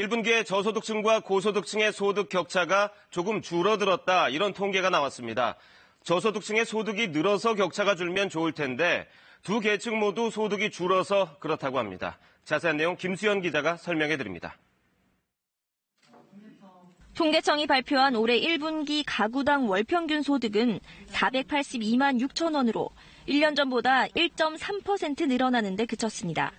1분기에 저소득층과 고소득층의 소득 격차가 조금 줄어들었다, 이런 통계가 나왔습니다. 저소득층의 소득이 늘어서 격차가 줄면 좋을 텐데 두 계층 모두 소득이 줄어서 그렇다고 합니다. 자세한 내용 김수연 기자가 설명해 드립니다. 통계청이 발표한 올해 1분기 가구당 월평균 소득은 482만 6천 원으로 1년 전보다 1.3% 늘어나는 데 그쳤습니다.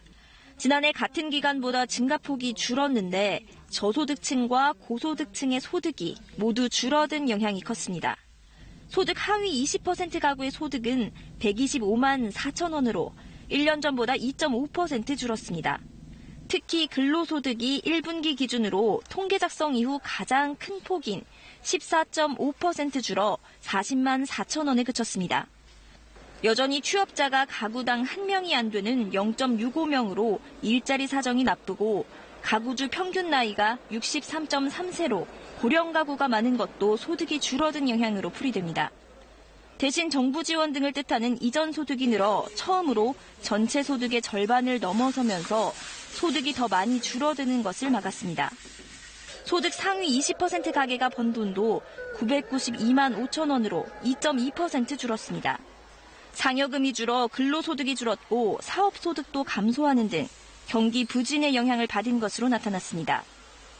지난해 같은 기간보다 증가폭이 줄었는데 저소득층과 고소득층의 소득이 모두 줄어든 영향이 컸습니다. 소득 하위 20% 가구의 소득은 125만 4천 원으로 1년 전보다 2.5% 줄었습니다. 특히 근로소득이 1분기 기준으로 통계 작성 이후 가장 큰 폭인 14.5% 줄어 40만 4천 원에 그쳤습니다. 여전히 취업자가 가구당 1명이 안 되는 0.65명으로 일자리 사정이 나쁘고 가구주 평균 나이가 63.3세로 고령 가구가 많은 것도 소득이 줄어든 영향으로 풀이됩니다. 대신 정부 지원 등을 뜻하는 이전 소득이 늘어 처음으로 전체 소득의 절반을 넘어서면서 소득이 더 많이 줄어드는 것을 막았습니다. 소득 상위 20% 가계가 번 돈도 992만 5천 원으로 2.2% 줄었습니다. 상여금이 줄어 근로소득이 줄었고 사업소득도 감소하는 등 경기 부진의 영향을 받은 것으로 나타났습니다.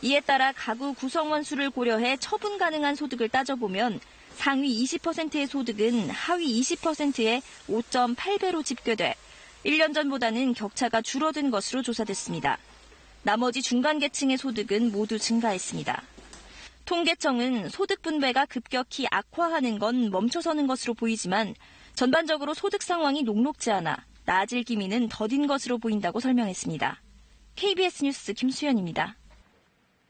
이에 따라 가구 구성원 수를 고려해 처분 가능한 소득을 따져보면 상위 20%의 소득은 하위 20%의 5.8배로 집계돼 1년 전보다는 격차가 줄어든 것으로 조사됐습니다. 나머지 중간계층의 소득은 모두 증가했습니다. 통계청은 소득 분배가 급격히 악화하는 건 멈춰서는 것으로 보이지만 전반적으로 소득 상황이 녹록지 않아 나아질 기미는 더딘 것으로 보인다고 설명했습니다. KBS 뉴스 김수연입니다.